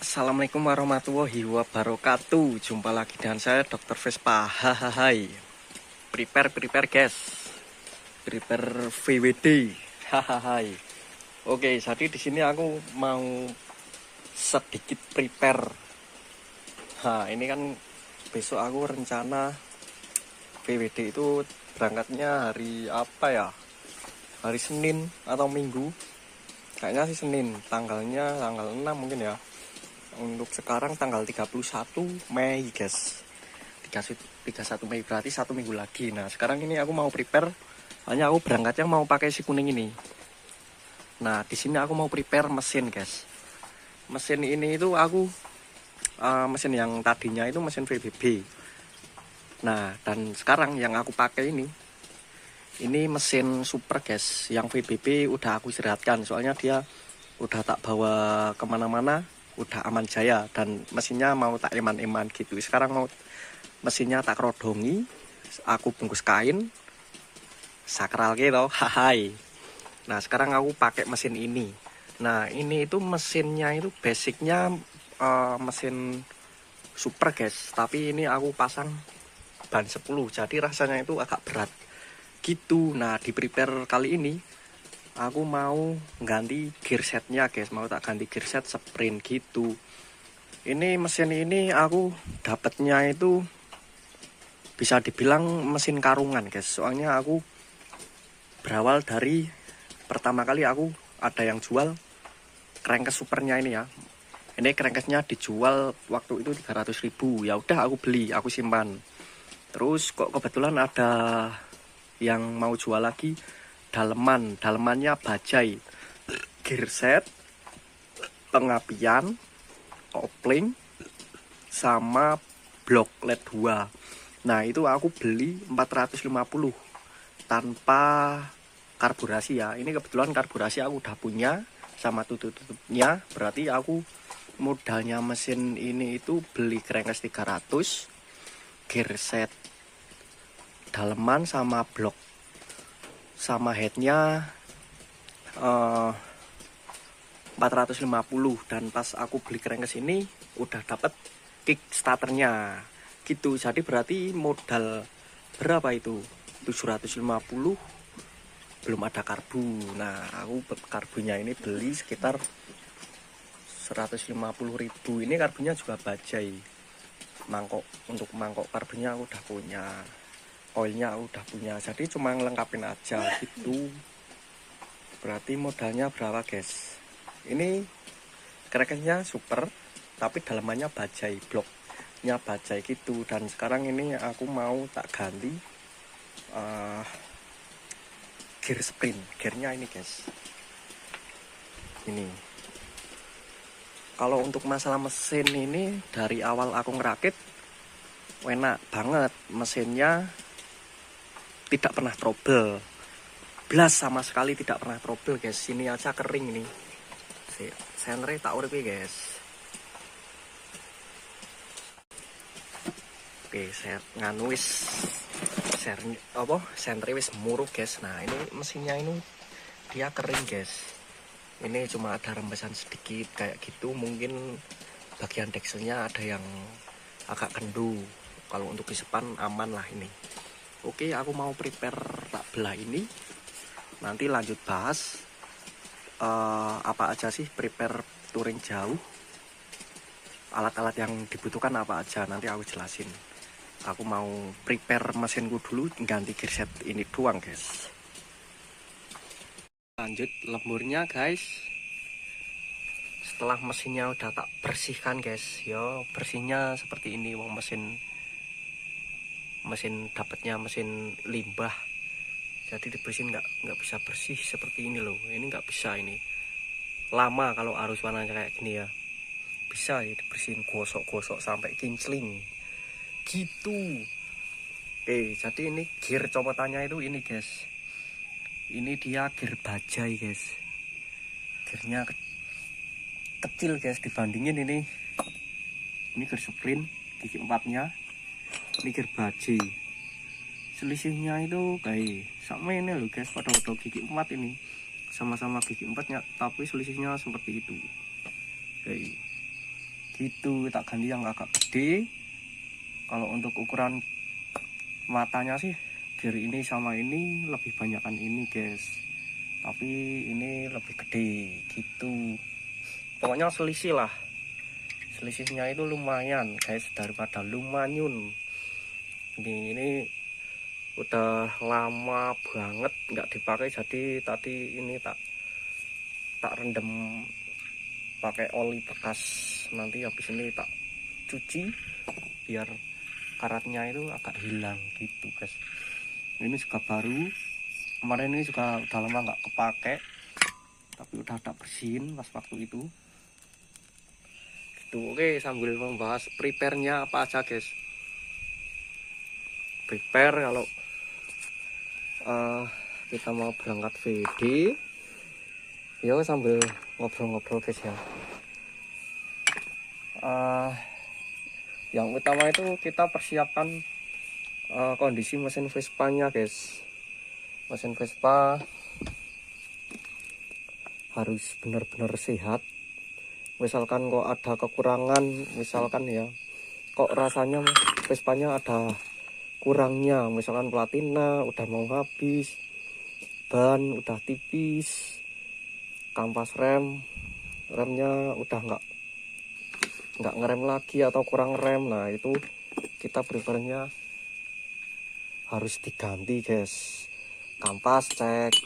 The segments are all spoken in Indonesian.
Assalamualaikum warahmatullahi wabarakatuh. Jumpa lagi dengan saya Dr. Vespa. Hahaha. Prepare guys. Prepare VWD. Hahaha. Oke, jadi di sini aku mau sedikit prepare. Ini kan besok aku rencana VWD itu berangkatnya hari apa ya? Hari Senin atau Minggu? Kayaknya sih Senin, tanggalnya tanggal 6 mungkin ya. Untuk sekarang tanggal 31 Mei guys, 31 Mei berarti 1 minggu lagi. Nah sekarang ini aku mau prepare, hanya aku berangkatnya mau pakai si kuning ini. Nah di sini aku mau prepare mesin guys. Mesin ini itu aku mesin yang tadinya itu mesin VBB. Nah dan sekarang yang aku pakai ini mesin super guys. Yang VBB udah aku istirahatkan, soalnya dia udah tak bawa kemana-mana, udah aman jaya, dan mesinnya mau tak eman-eman gitu. Sekarang mau mesinnya tak rodongi, aku bungkus kain sakral gitu. Hai. Nah sekarang aku pakai mesin ini. Nah ini itu mesinnya itu basicnya mesin super guys, tapi ini aku pasang ban 10, jadi rasanya itu agak berat gitu. Nah di prepare kali ini aku mau ganti gear setnya guys, mau tak ganti gear set sprint gitu. Ini mesin ini aku dapatnya itu bisa dibilang mesin karungan guys, soalnya aku berawal dari pertama kali aku ada yang jual crankcase supernya ini ya. Ini crankcase-nya dijual waktu itu 300.000, ya udah aku beli, aku simpan. Terus kok kebetulan ada yang mau jual lagi dalemannya bajai, gear set, pengapian, kopling, sama blok LED 2. Nah itu aku beli 450 tanpa karburasi ya. Ini kebetulan karburasi aku udah punya sama tutupnya, berarti aku modalnya mesin ini itu beli crankcase 300, gear set, daleman sama blok sama headnya 450. Dan pas aku beli crankcase ini udah dapet kick starternya gitu. Jadi berarti modal berapa itu? 750, belum ada karbu. Nah aku karbunya ini beli sekitar 150.000. Ini karbunya juga bajai. Untuk mangkok karbunya aku udah punya, oilnya aku udah punya, jadi cuma ngelengkapin aja gitu. Berarti modalnya berapa guys? Ini crankcase-nya super, tapi dalamannya bajai, bloknya bajai gitu. Dan sekarang ini aku mau tak ganti gear sprint, gearnya ini guys. Ini kalau untuk masalah mesin ini dari awal aku ngerakit enak banget, mesinnya tidak pernah trouble, blas sama sekali tidak pernah trouble guys. Ini aja kering ini, senre tak urip guys. Oke, saya nganuis sentre wis muruh guys. Nah ini mesinnya ini dia kering guys. Ini cuma ada rembesan sedikit kayak gitu, mungkin bagian dekselnya ada yang agak kendu. Kalau untuk disepan aman lah ini. Oke, aku mau prepare tak belah ini, nanti lanjut bahas apa aja sih prepare touring jauh, alat-alat yang dibutuhkan apa aja, nanti aku jelasin. Aku mau prepare mesinku dulu, ganti gear set ini doang guys. Lanjut lemburnya guys. Setelah mesinnya udah tak bersihkan guys, yo bersihnya seperti ini. Wong mesin dapatnya mesin limbah, jadi dibersihin nggak bisa bersih seperti ini loh. Ini nggak bisa, ini lama kalau arus warnanya kayak gini ya. Bisa ya dibersihin, gosok-gosok sampai kincling gitu. Oke, jadi ini gear copotannya itu ini guys. Ini dia gear bajai guys. Gearnya kecil guys dibandingin ini gear sprint gigi 4-nya. Ini gear bajai. Selisihnya itu kayak sama ini loh guys, pada gigi 4 ini. Sama-sama gigi 4-nya, tapi selisihnya seperti itu. Kayak gitu, tak ganti yang agak gede. Kalau untuk ukuran matanya sih gear ini sama ini lebih banyakan ini guys, tapi ini lebih gede gitu. Pokoknya selisih lah, selisihnya itu lumayan guys daripada Lumanyun. Ini udah lama banget nggak dipakai, jadi tadi ini tak rendam pakai oli bekas, nanti habis ini tak cuci biar karatnya itu agak hilang gitu guys. Ini juga baru, kemarin ini juga udah lama nggak kepake, tapi udah tak bersihin pas waktu itu gitu. Oke, sambil membahas prepare-nya apa aja guys. Prepare kalau kita mau berangkat VWD ya sambil ngobrol-ngobrol guys ya. Yang utama itu kita persiapkan kondisi mesin Vespa-nya guys. Mesin Vespa harus benar-benar sehat. Misalkan kok ada kekurangan, misalkan ya kok rasanya Vespa-nya ada kurangnya, misalkan platina udah mau habis, ban udah tipis, kampas remnya udah nggak ngerem lagi atau kurang rem, nah itu kita prefernya harus diganti guys. Kampas cek,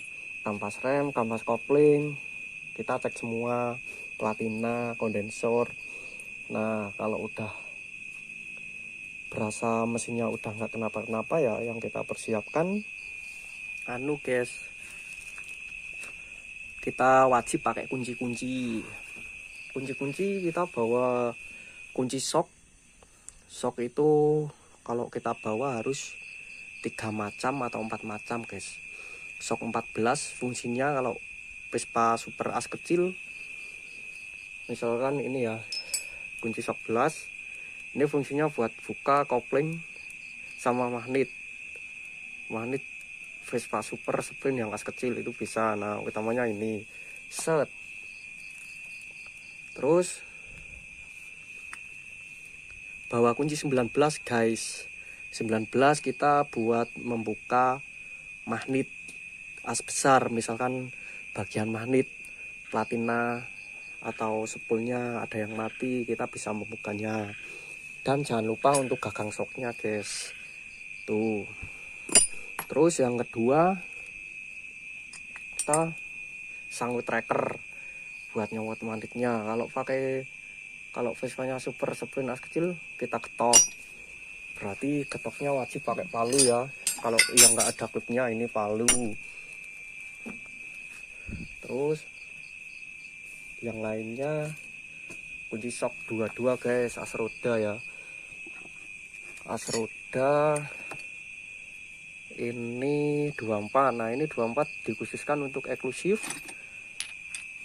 kampas rem, kampas kopling kita cek semua, platina, kondensor. Nah kalau udah berasa mesinnya udah nggak kenapa-kenapa ya yang kita persiapkan guys, kita wajib pakai kunci-kunci. Kita bawa kunci sok itu kalau kita bawa harus 3 macam atau 4 macam guys. Sok 14 fungsinya kalau Vespa Super As kecil, misalkan ini ya kunci sok 11, ini fungsinya buat buka kopling sama magnet Vespa Super Sprint yang as kecil itu bisa. Nah utamanya ini set. Terus bawa kunci 19 guys. 19 kita buat membuka magnet as besar, misalkan bagian magnet platina atau spoolnya ada yang mati, kita bisa membukanya. Dan jangan lupa untuk gagang soknya guys tuh. Terus yang kedua kita sangkut tracker buat nyawat magnetnya. Kalau Vespa-nya Super Sprint as kecil kita ketok, berarti ketoknya wajib pakai palu ya. Kalau yang nggak ada klipnya ini palu. Terus yang lainnya kunci sok 22 guys, as roda ya. As roda ini 24. Nah ini 24 dikhususkan untuk eksklusif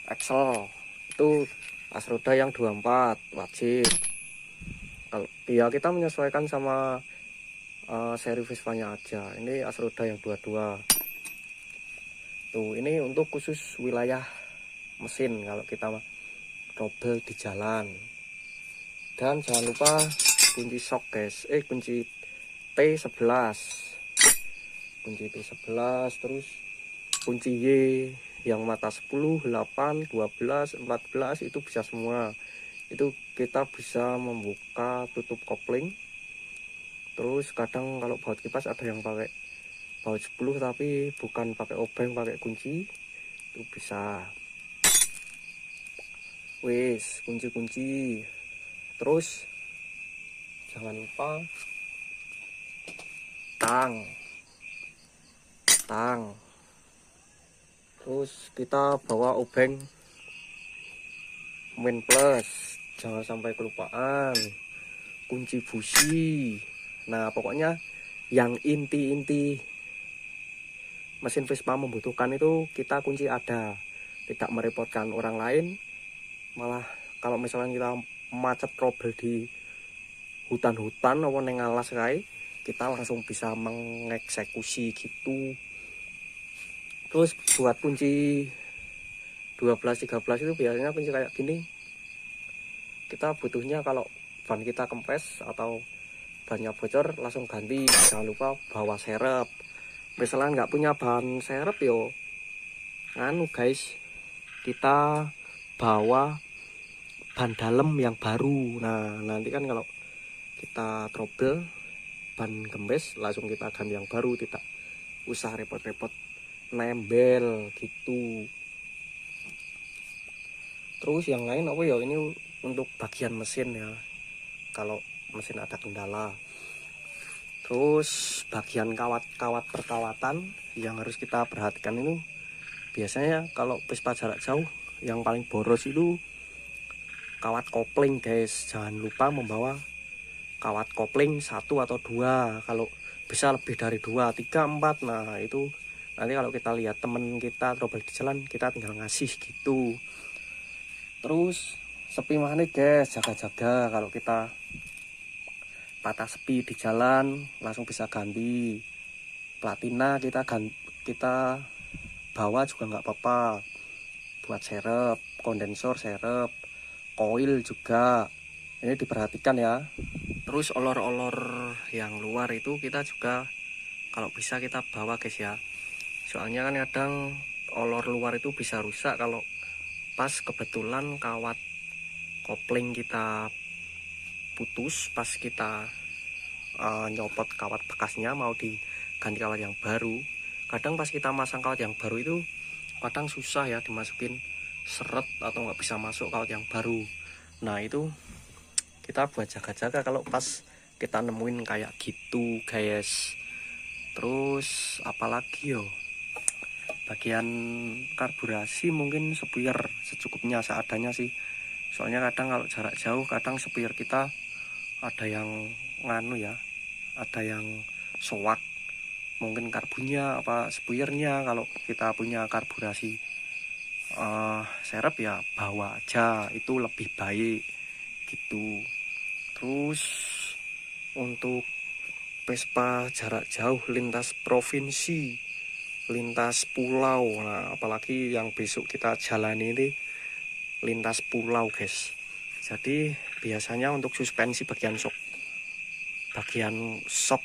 Excel, itu as roda yang 24 wajib. Kalau ya kita menyesuaikan sama seri Vespa-nya aja. Ini as roda yang 22 tuh. Ini untuk khusus wilayah mesin kalau kita trouble di jalan. Dan jangan lupa kunci sok guys, kunci T11, terus kunci Y yang mata 10, 8, 12, 14 itu bisa semua. Itu kita bisa membuka tutup kopling. Terus kadang kalau baut kipas ada yang pakai baut 10 tapi bukan pakai obeng, pakai kunci, itu bisa. Wis kunci. Terus jangan lupa tang. Terus kita bawa obeng main plus, jangan sampai kelupaan. Kunci busi. Nah pokoknya yang inti mesin Vespa membutuhkan itu kita kunci ada, tidak merepotkan orang lain. Malah kalau misalnya kita macet trouble di hutan atau neng alas kae, kita langsung bisa mengeksekusi gitu. Terus buat kunci 12, 13 itu biasanya kunci kayak gini kita butuhnya kalau ban kita kempes atau bannya bocor langsung ganti. Jangan lupa bawa serep. Misalnya nggak punya bahan serep yo guys, kita bawa ban dalam yang baru. Nah nanti kan kalau kita trouble ban gembes langsung kita ganti yang baru, tidak usah repot-repot nembel gitu. Terus yang lain apa ya, ini untuk bagian mesin ya, kalau mesin ada kendala. Terus bagian kawat-kawat perkawatan yang harus kita perhatikan itu biasanya kalau Vespa jarak jauh yang paling boros itu kawat kopling guys. Jangan lupa membawa kawat kopling 1 atau 2, kalau bisa lebih dari 2, 3, 4. Nah itu nanti kalau kita lihat temen kita trouble di jalan, kita tinggal ngasih gitu. Terus sepi mana guys, jaga-jaga kalau kita patah sepi di jalan langsung bisa ganti. Platina kita bawa juga nggak apa-apa, buat serep, kondensor serep, koil juga ini diperhatikan ya. Terus olor-olor yang luar itu kita juga kalau bisa kita bawa guys ya, soalnya kan kadang olor luar itu bisa rusak kalau pas kebetulan kawat kopling kita putus pas kita nyopot kawat bekasnya mau diganti kawat yang baru. Kadang pas kita masang kawat yang baru itu kadang susah ya dimasukin seret atau nggak bisa masuk kawat yang baru. Nah itu kita buat jaga-jaga kalau pas kita nemuin kayak gitu guys. Terus apalagi yo, bagian karburasi mungkin sepier secukupnya seadanya sih, soalnya kadang kalau jarak jauh kadang sepier kita ada yang ada yang soak, mungkin karbunya apa spuyernya. Kalau kita punya karburasi serep ya bawa aja, itu lebih baik gitu. Terus untuk Vespa jarak jauh lintas provinsi, lintas pulau, nah apalagi yang besok kita jalani ini lintas pulau guys. Jadi biasanya untuk suspensi bagian shock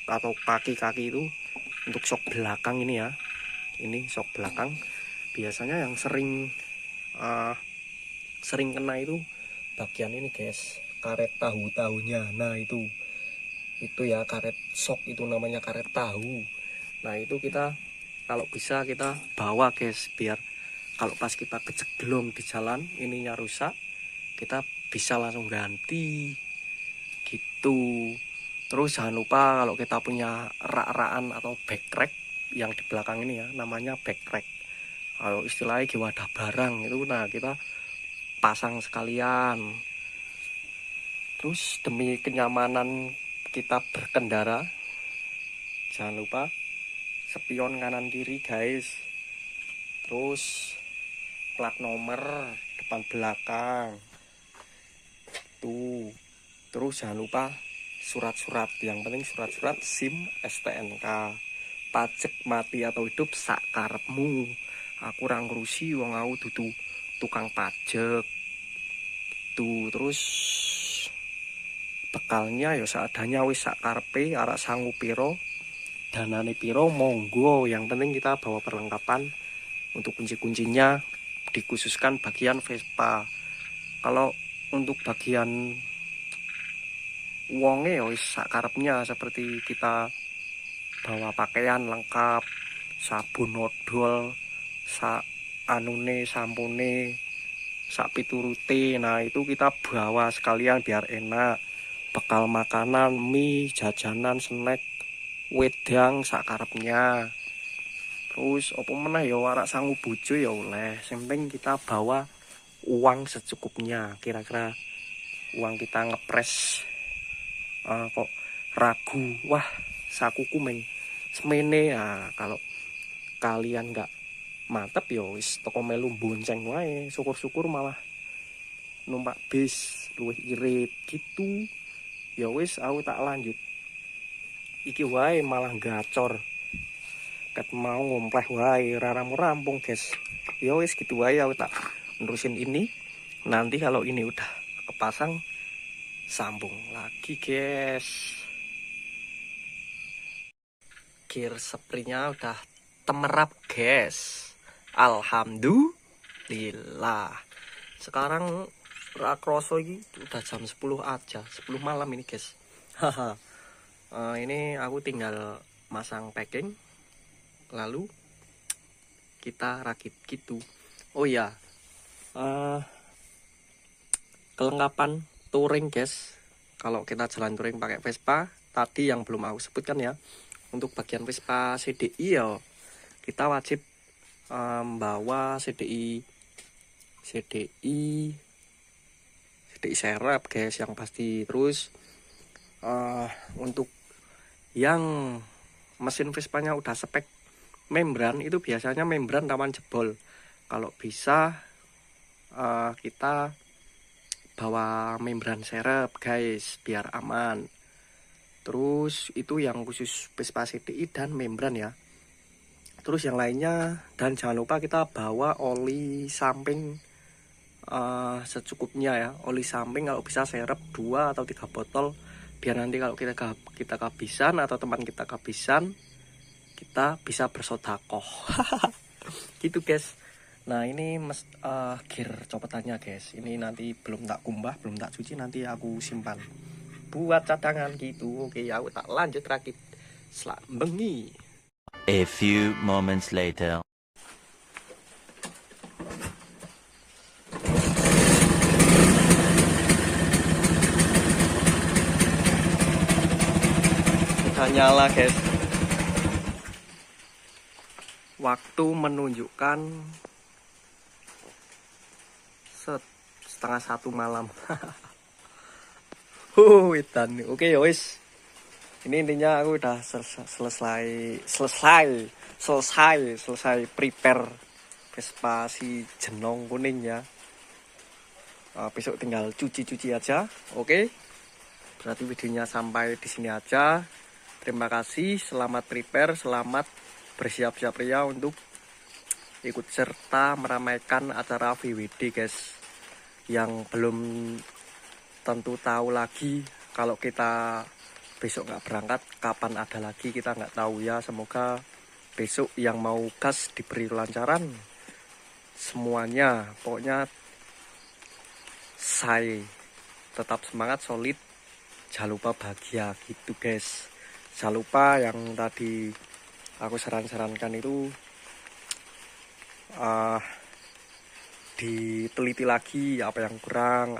atau kaki-kaki itu untuk shock belakang ini ya, ini shock belakang biasanya yang sering kena itu bagian ini guys, karet tahunya. Nah itu ya karet shock, itu namanya karet tahu. Nah itu kita kalau bisa kita bawa guys, biar kalau pas kita keceglong di jalan ininya rusak, kita bisa langsung ganti gitu. Terus jangan lupa kalau kita punya rak-rakan atau backrack yang di belakang ini ya, namanya backrack. Kalau istilahnya wadah barang itu, nah kita pasang sekalian. Terus demi kenyamanan kita berkendara, jangan lupa spion kanan kiri guys. Terus plat nomor depan belakang tuh. Terus jangan lupa surat-surat, yang penting surat-surat SIM, STNK, pajak mati atau hidup sak karepmu. Aku ora ngrusi wong aku dudu tukang pajak tuh. Terus bekalnya ya seadanya wis sak karepe, arek sanggup piro, danane piro, monggo. Yang penting kita bawa perlengkapan. Untuk kunci-kuncinya dikhususkan bagian Vespa. Kalau untuk bagian wonge ya wis sakarepnya, seperti kita bawa pakaian lengkap, sabun odol, sampune, sak piturute. Nah itu kita bawa sekalian biar enak. Bekal makanan, mie, jajanan, snack, wedang sakarepnya. Terus opo meneh ya warak sanggup bojo ya oleh. Sing penting kita bawa uang secukupnya. Kira-kira uang kita ngepres kok ragu, wah sakuku meng semene. Nah, kalau kalian nggak mantep ya wis toko melu bonceng wae. Syukur-syukur malah numpak bis luwih irit gitu. Ya wis aku tak lanjut iki wae malah gacor. Ket mau ngompleh wae rampung guys. Ya wis gitu wae aku tak nerusin ini. Nanti kalau ini udah kepasang, sambung lagi guys. Gear spraynya udah temerap guys, alhamdulillah. Sekarang rakroso ini udah jam 10 aja, 10 malam ini guys. Haha. Ini aku tinggal masang packing, lalu kita rakit gitu. Oh ya, kelengkapan touring guys. Kalau kita jalan touring pakai Vespa, tadi yang belum aku sebutkan ya, untuk bagian Vespa CDI ya, kita wajib bawa CDI serep guys yang pasti. Terus untuk yang mesin Vespanya udah spek membran, itu biasanya membran rawan jebol. Kalau bisa kita bawa membran serep guys biar aman. Terus itu yang khusus Vespa CDI dan membran ya. Terus yang lainnya, dan jangan lupa kita bawa oli samping secukupnya ya. Oli samping kalau bisa serep 2 atau 3 botol, biar nanti kalau kita kehabisan atau teman kita kehabisan, kita bisa bersodakoh. Gitu guys. Nah ini gear copotannya guys. Ini nanti belum tak kumbah, belum tak cuci, nanti aku simpan buat cadangan gitu. Oke, aku tak lanjut rakit selak bengi. A few moments later. Udah nyala guys. Waktu menunjukkan setengah 1 malam. Edan. Oke ya wis. Ini intinya aku udah selesai prepare Vespa si jenong kuning ya. Besok tinggal cuci aja. Oke. Berarti videonya sampai di sini aja. Terima kasih, selamat prepare, selamat bersiap-siap ya untuk ikut serta meramaikan acara VWD guys. Yang belum tentu tahu lagi kalau kita besok nggak berangkat, kapan ada lagi kita nggak tahu ya. Semoga besok yang mau gas diberi kelancaran semuanya. Pokoknya saya tetap semangat, solid, jangan lupa bahagia gitu guys. Jangan lupa yang tadi aku sarankan itu diteliti lagi apa yang kurang.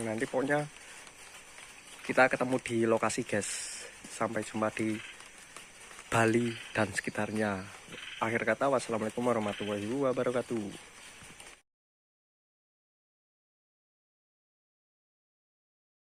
Nanti pokoknya kita ketemu di lokasi guys. Sampai jumpa di Bali dan sekitarnya. Akhir kata, wassalamualaikum warahmatullahi wabarakatuh.